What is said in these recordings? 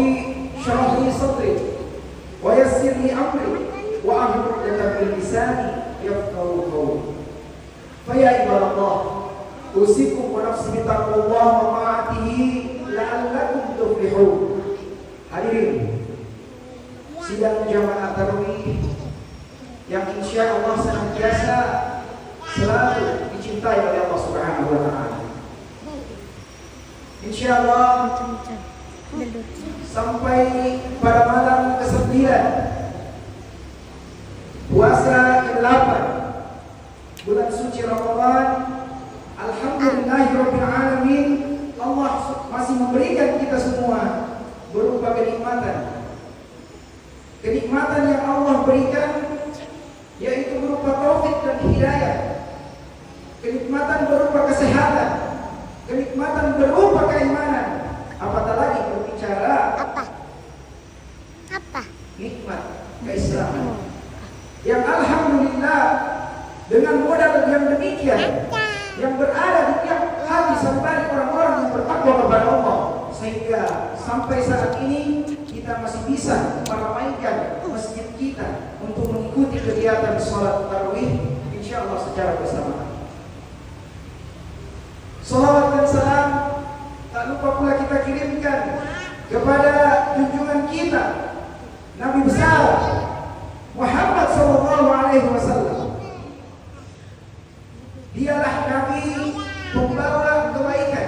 Rabbi shrah li sadri wa yassir li amri wa ahlul 'uqdatam min lisani yafqahu qawli. Fa ya ibadallah, usikum wa nafsi bi taqwallah wa ma'atihi la'allakum tuflihun. Hadirin sidang jamaah tarawih yang insya Allah senantiasa selalu dicintai oleh Allah Subhanahu wa Ta'ala. Insya Allah sampai pada malam ke-9 puasa ke-8 bulan suci Ramadan, alhamdulillahirabbil alamin, Allah masih memberikan kita semua berupa kenikmatan yang Allah berikan, yaitu berupa taufik dan hidayah, kenikmatan berupa kesehatan, kenikmatan berupa keimanan, apatah lagi berbicara Apa? nikmat keislaman yang alhamdulillah dengan modal yang demikian yang berada di tiap hati sampai orang-orang yang bertakwa kepada Allah, sehingga sampai saat ini kita masih bisa meramaikan masjid kita untuk mengikuti kegiatan sholat tarawih insyaallah secara bersamaan. Salawat dan salam tak lupa pula kita kirimkan kepada junjungan kita Nabi besar Muhammad sallallahu alaihi wasallam. Dialah Nabi pembawa kebaikan,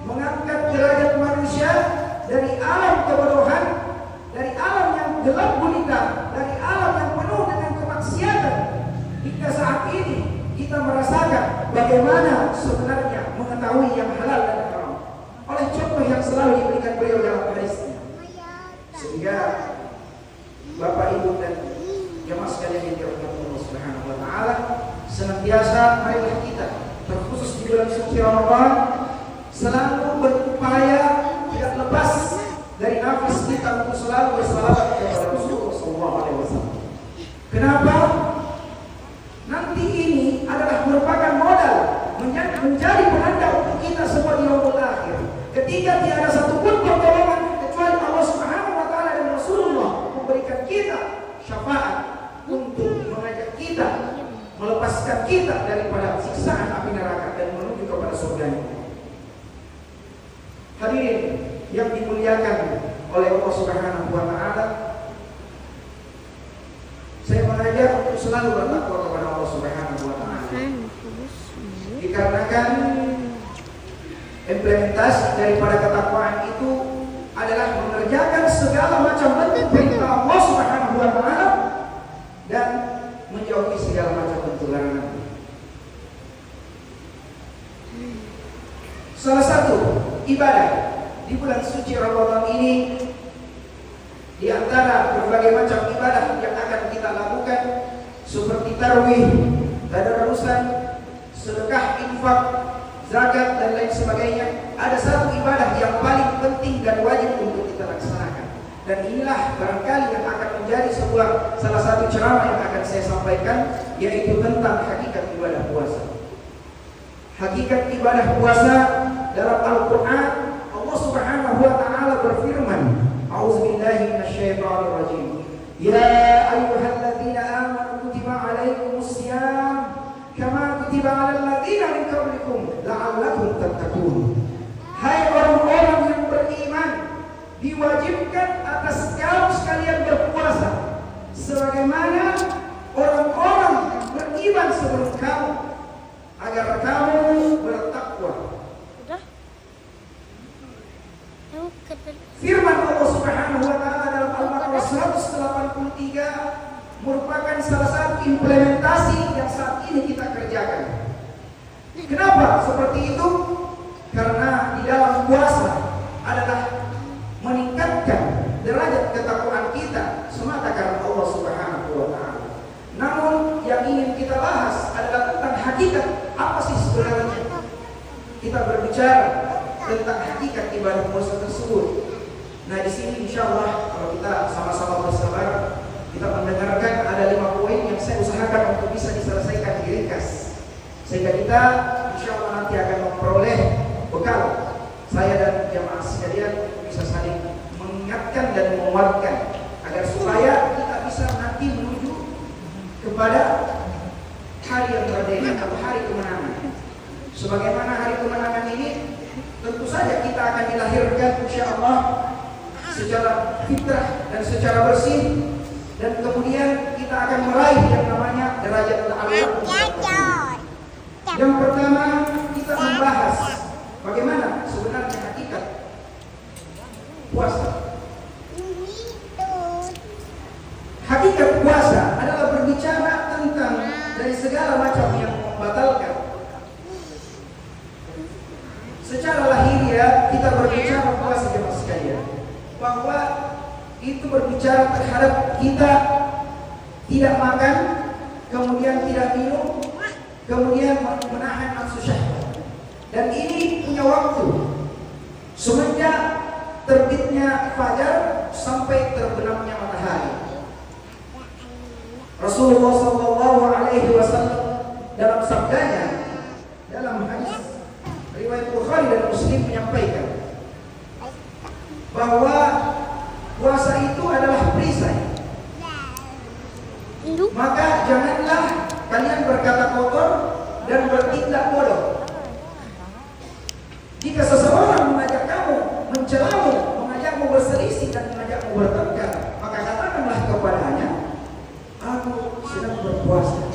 mengangkat derajat manusia dari alam kebodohan, dari alam yang gelap gulita, dari alam yang penuh dengan kemaksiatan, hingga saat ini kita merasakan bagaimana sebenarnya mengetahui yang halal dan haram oleh contoh yang selalu diberikan beliau dalam hadisnya. Sehingga Bapak Ibu dan jemaah sekalian yang dirahmati Allah Subhanahu wa Ta'ala, senantiasa marilah kita terkhusus di bulan suci Ramadan selalu berupaya tidak lepas dari nafas kita untuk selalu bersalawat kepada Rasulullah SAW. Kenapa? Nanti ini adalah merupakan modal menjadi penanda untuk kita semua di yaumul akhir. Ketika tiada satupun pertolongan kecuali Allah Subhanahu wa Ta'ala dan Rasulullah memberikan kita syafaat untuk mengajak kita, melepaskan kita daripada siksaan api neraka dan menuju kepada surga-Nya. Hadirin yang dimuliakan oleh Allah Subhanahu wa Ta'ala, saya mengajak untuk selalu bertakwa kepada Allah Subhanahu wa Ta'ala. Dikarenakan implementasi daripada ketakwaan itu adalah mengerjakan segala macam bentuk perintah Allah Subhanahu wa Ta'ala dan menjauhi segala macam bentuk larangan. Salah satu ibadah di bulan suci Ramadan ini, di antara berbagai macam ibadah yang akan kita lakukan seperti tarawih, tadarusan, sedekah, infak, zakat dan lain sebagainya, ada satu ibadah yang paling penting dan wajib untuk kita laksanakan. Dan inilah barangkali yang akan menjadi salah satu ceramah yang akan saya sampaikan, yaitu tentang hakikat ibadah puasa. Hakikat ibadah puasa dalam Al-Quran, Allah Subhanahu wa Ta'ala berfirman, A'udzubillahi minasyaitonir rajim. Ya ayyuhalladzina amanu kutiba 'alaikumus syiyam kama kutiba 'alal ladzina min qablikum la'allakum tattaqun. Hai orang-orang yang beriman, diwajibkan atas kamu sekalian berpuasa sebagaimana orang-orang beriman sebelum kamu, agar kamu bertakwa. Firman Allah Subhanahu wa Ta'ala dalam Al-Baqarah 183 merupakan salah satu implementasi yang saat ini kita kerjakan. Kenapa seperti itu? Karena di dalam puasa adalah meningkatkan derajat ketakwaan kita semata karena Allah Subhanahu wa Ta'ala. Namun yang ingin kita bahas adalah tentang hakikat apa sih sebenarnya. Kita berbicara tentang hakikat ibadah puasa tersebut. Nah, di sini insyaallah kalau kita sama-sama bersabar, kita mendengarkan ada 5 poin yang saya usahakan untuk bisa diselesaikan diringkas, sehingga kita insyaallah nanti akan memperoleh bekal saya dan jamaah sekalian bisa saling mengingatkan dan menguatkan agar supaya kita bisa nanti menuju kepada hari yang merdeka atau hari kemenangan. Sebagaimana hari kemenangan ini tentu saja kita akan dilahirkan insyaallah secara fitrah dan secara bersih, dan kemudian kita akan meraih yang namanya derajat al-a'la. Yang pertama kita membahas bagaimana sebenarnya hakikat puasa. Hakikat puasa adalah berbicara tentang dari segala macam yang membatalkan. Secara lahiriah kita berbicara puasa jemaah sekalian, bahwa itu berbicara terhadap kita tidak makan, kemudian tidak minum, kemudian menahan nafsu syahwat. Dan ini punya waktu semenjak terbitnya fajar sampai terbenamnya matahari. Rasulullah SAW dalam sabdanya dalam hadis riwayat Bukhari dan Muslim menyampaikan bahwa puasa itu adalah perisai. Maka janganlah kalian berkata kotor dan bertindak bodoh. Jika seseorang mengajak kamu, mencelamu, mengajakmu berselisih dan mengajakmu bertengkar, maka katakanlah kepadanya, aku sedang berpuasa.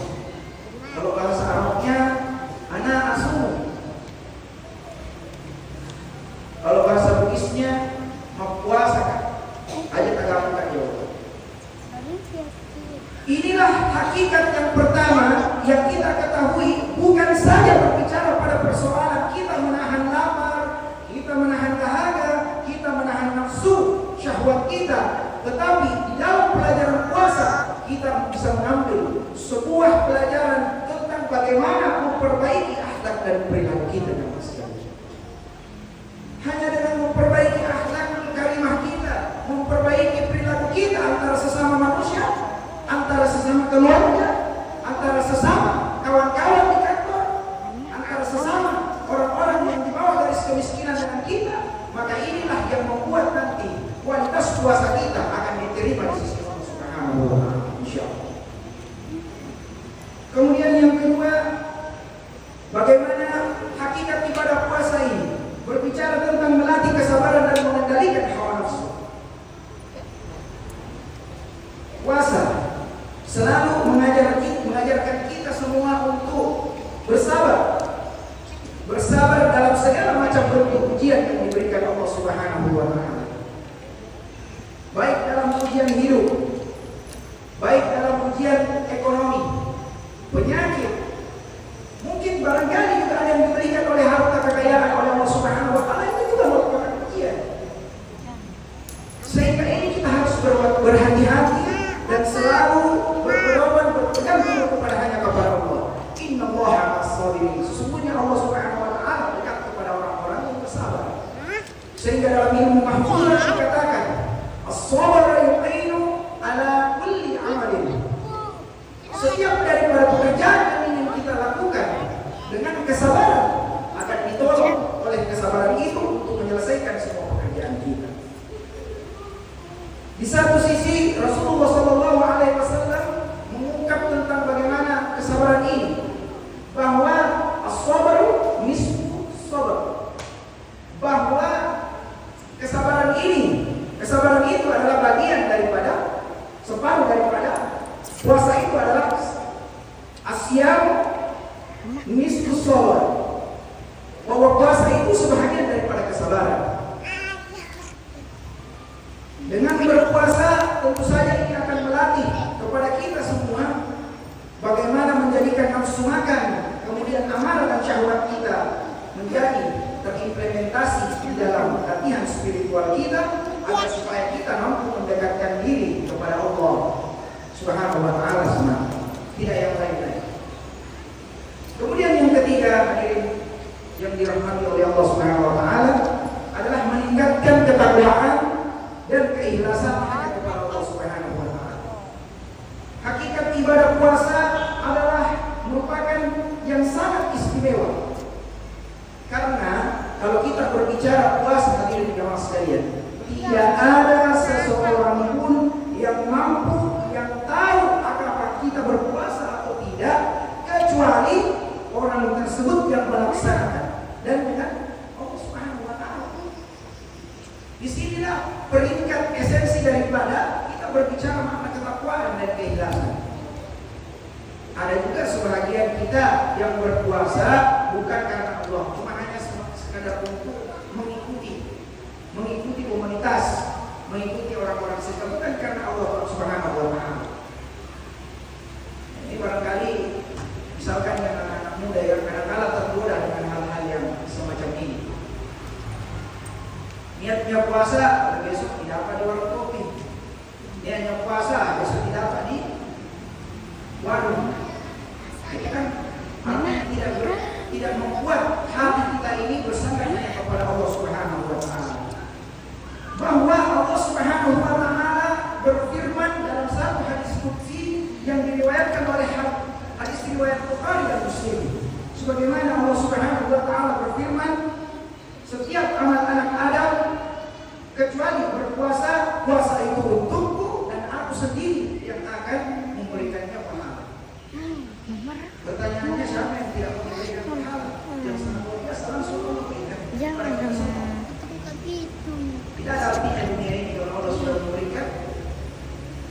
Kalau bahasa Arabnya, ana asumu. Kalau bahasa Bugisnya, mempuasakan. Ayat agama tak jauh. Inilah hakikat yang pertama yang kita ketahui, bukan saja berbicara pada persoalan kita menahan lapar, kita menahan dahaga, kita menahan nafsu syahwat kita, tetapi di dalam pelajaran puasa kita bisa mengambil sebuah pelajaran tentang bagaimana memperbaiki akhlak dan perilaku kita. Hanya dengan memperbaiki akhlak karimah kita, memperbaiki perilaku kita antara sesama manusia, antara sesama keluarga, antara sesama kawan-kawan di kantor, antara sesama orang-orang yang di bawah garis kemiskinan dengan kita, maka inilah yang membuat nanti kualitas puasa kita akan diterima di sisi Allah Subhanahu wa taala, insyaallah. Kemudian yang kedua, bagaimana hakikat ibadah puasa ini? Berbicara tentang melatih kesabaran dan mengendalikan hawa nafsu. Puasa selalu mengajarkan kita semua untuk bersabar. Bersabar dalam segala macam bentuk ujian yang diberikan Allah Subhanahu wa taala. Baik dalam ujian hidup, baik dalam ujian ekonomi, penyakit. Mungkin barangkali juga ada yang diberikan oleh harta kekayaan oleh Allah Subhanahu wa taala, itu juga merupakan ujian. Sehingga ini kita harus berhati-hati dan selalu berpedoman berpegang teguh kepada hanya kepada Allah. Innallaha ma'as-sabirin. Sesungguhnya Allah Subhanahu wa taala dekat kepada orang-orang yang bersabar. Sehingga dalam ilmu mahfuz dikatakan, as-sabr yu'inu ala kulli amalin. Setiap daripada pekerjaan yang ingin kita lakukan dengan kesabaran akan ditolong oleh kesabaran itu untuk menyelesaikan semua pekerjaan kita. Di satu sisi Rasulullah SAW mengungkap tentang bagaimana kesabaran ini, bahwa as-sabru nisfu sabr, bahwa kesabaran itu adalah bagian daripada separuh daripada puasa. Itu adalah asyam nisfu sabr, bahwa puasa itu sebahagian daripada kesabaran. Dengan berpuasa tentu saja ini akan melatih kepada kita semua bagaimana menjadikan nafsu makan, kemudian amarah dan syahwat kita menjadi terimplementasi di dalam latihan spiritual kita, agar supaya kita mampu mendekatkan diri kepada Allah Subhanahu wa taala semata, tidak yang lain-lain. Kemudian yang ketiga, hadirin yang dirahmati oleh Allah Subhanahu wa taala, adalah meningkatkan ketakwaan dan keikhlasan hanya kepada Allah Subhanahu wa taala. Hakikat ibadah puasa adalah merupakan yang sangat istimewa. Karena kalau kita berbicara puasa, hadirin jemaah sekalian, Tidak ada seseorang pun yang mampu, yang tahu apakah kita berpuasa atau tidak, kecuali orang tersebut yang melaksanakan dan dengan Allah Subhanahu wa Ta'ala. Disinilah peringkat esensi daripada kita berbicara makna ketakwaan dan keikhlasan. Ada juga sebagian kita yang berpuasa bukan karena Allah, cuma hanya sekadar untuk mengikuti komunitas, mengikuti orang-orang sekitar, bukan karena Allah Subhanahu wa Ta'ala. Ini barangkali misalkan yang anak-anak muda yang kadang-kala tergoda dengan hal-hal yang semacam ini. Niatnya puasa, besok tidak apa di warung kopi. Niatnya puasa, besok tidak apa di warung. Ini kan artinya tidak membuat hati kita ini bersandar hanya kepada Allah Subhanahu wa Ta'ala. Bahwa Allah Subhanahu wa Ta'ala berfirman dalam satu hadis qudsi yang diriwayatkan oleh hadis riwayat Bukhari dan Muslim. Sebagaimana Allah Subhanahu wa Ta'ala berfirman, setiap amal anak Adam kecuali berpuasa, puasa itu untukku dan aku sendiri yang akan memberikannya pahala. Pertanyaannya, siapa yang tidak memberikan pahala? Yang sangat luar biasa langsung memberikan. Tidak ada artinya dunia ini kalau Allah sudah memberikan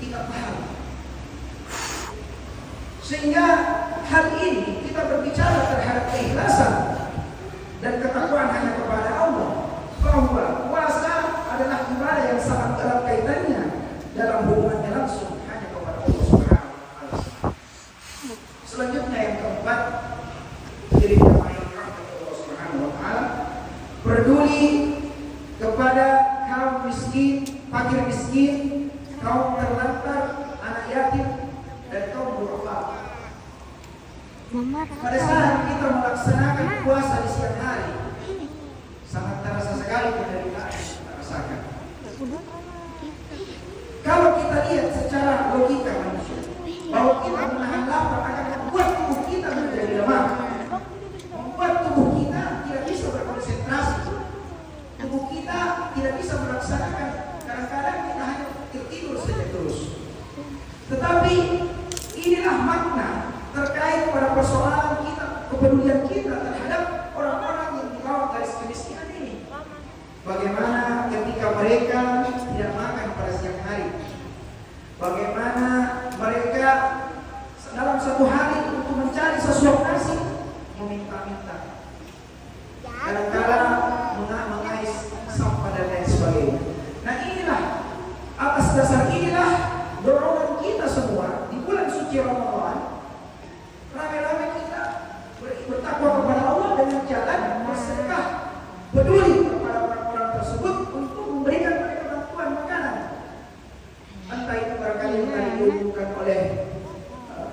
kita pahala. Sehingga hal ini kita berbicara terhadap keikhlasan dan ketakwaan hanya kepada Allah, bahwa puasa adalah ibadah yang sangat erat kaitannya dalam hubungannya langsung hanya kepada Allah Subhanahu wa Ta'ala. Selanjutnya yang keempat, diri kita yang kepada Allah Subhanahu wa Ta'ala, peduli kepada kaum miskin, fakir miskin, kaum terlantar, anak yatim, dan kaum duafa. Pada saat kita melaksanakan puasa di siang hari, sangat terasa sekali penderitaan yang kita rasakan. Kalau kita lihat secara logika manusia, bahwa kita menahan lapar akan membuat tubuh kita menjadi lemah, membuat tubuh kita tidak bisa berkonsentrasi, tubuh kita tidak bisa melaksanakan. Kadang-kadang kita hanya tertidur saja terus. Tetapi inilah makna terkait pada persoalan kita, kepedulian kita terhadap orang-orang yang di bawah garis kemiskinan ini. Bagaimana ketika mereka tidak makan pada siang hari, bagaimana mereka dalam satu hari untuk mencari sesuap nasi meminta-minta, kadang-kadang mengais sampah dan lain sebagainya. Nah inilah, atas dasar inilah dorongan kita semua di bulan suci Ramadan, rame-rame kita bertakwa kepada Allah dengan jalan bersedekah, peduli kepada orang-orang tersebut untuk memberikan mereka bantuan makanan. Entah itu barangkali yang tadi diumumkan oleh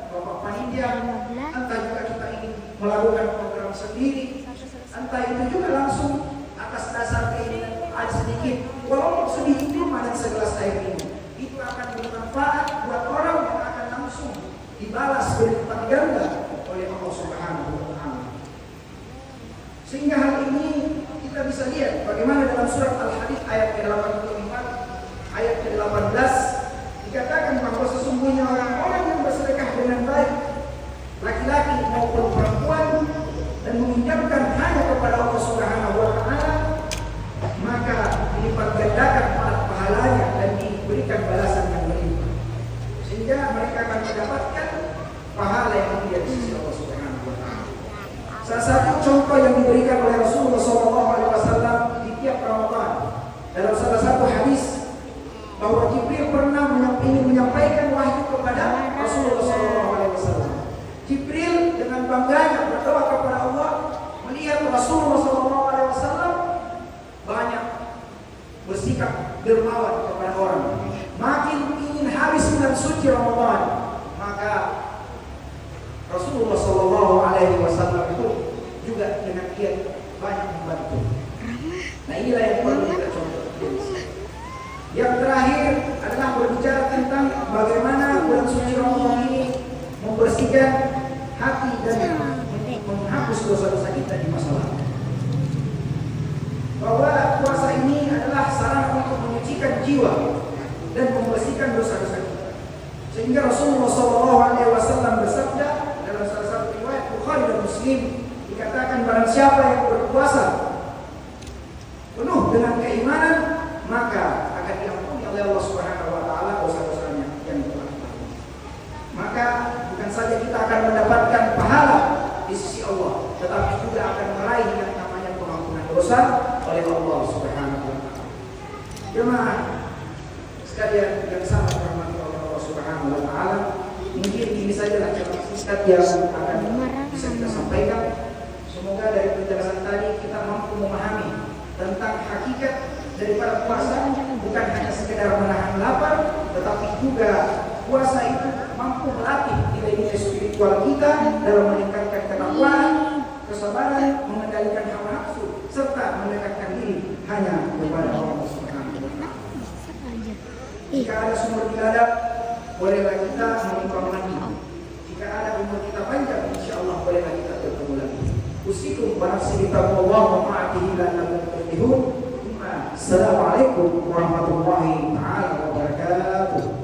Bapak Panitia, entah juga kita ingin melakukan program sendiri, entah itu juga langsung atas dasar keinginan ada sedikit, walaupun sedikit cuma dan segelas air minum, itu akan bermanfaat buat orang yang akan langsung dibalas berlipat ganda oleh Allah Subhanahu wa Ta'ala. Sehingga hal ini kita bisa lihat bagaimana dalam surat Al-Hadid ayat ke-84, ayat ke-18 dikatakan bahwa sesungguhnya orang-orang yang bersedekah dengan baik, laki-laki maupun perempuan, dan meminjamkan hanya kepada Allah Subhanahu wa Ta'ala, maka dilipat gandakan pahalanya dan diberikan balasan yang berlimpah, sehingga mereka akan mendapatkan pahala yang mulia di sisi Allah Subhanahu wa Ta'ala. Salah satu contoh yang diberikan oleh Rasulullah SAW di tiap Ramadan dalam salah satu hadis, bahwa Jibril pernah ingin menyampaikan wahyu kepada Rasulullah SAW. Jibril dengan bangganya berdoa kepada Allah melihat Rasulullah SAW banyak bersikap dermawan kepada orang, makin ingin habis bulan suci Ramadan, maka Rasulullah SAW itu juga dengan giat banyak membantu. Nah inilah yang perlu kita contoh. Yang terakhir adalah berbicara tentang bagaimana bulan suci Ramadan ini membersihkan hati dan menghapus dosa-dosa kita di masa lalu. Bahwa puasa ini adalah sarana untuk jiwa dan membersihkan dosa-dosa kita. Sehingga Rasulullah SAW bersabda dalam salah satu riwayat Bukhari dan Muslim, dikatakan barang siapa yang berpuasa penuh dengan keimanan, maka akan diampuni oleh Allah Subhanahu wa taala dosa-dosanya yang telah lalu. Maka bukan saja kita akan mendapatkan pahala di sisi Allah, tetapi juga akan meraih yang namanya pengampunan dosa oleh Allah Subhanahu wa taala. Jemaah sekalian yang sangat dirahmati oleh Allah Subhanahu wa taala, mungkin ini sajalah cerita singkat yang akan bisa kita sampaikan. Semoga dari penjelasan tadi kita mampu memahami tentang hakikat daripada puasa, bukan hanya sekedar menahan lapar, tetapi juga puasa itu mampu melatih nilai-nilai spiritual kita dalam meningkatkan ketakwaan, kesabaran, mengendalikan hawa nafsu, serta mendekatkan diri hanya kepada Allah Subhanahu wa taala. Jika ada sumber biadab, bolehlah kita menimbang lagi. Jika ada umur kita panjang, insyaallah bolehlah kita bertemu lagi. Usikum wa nafsi bitaqwallah wa ma'atihi la'allakum tuflihun. Assalamualaikum warahmatullahi taala wabarakatuh.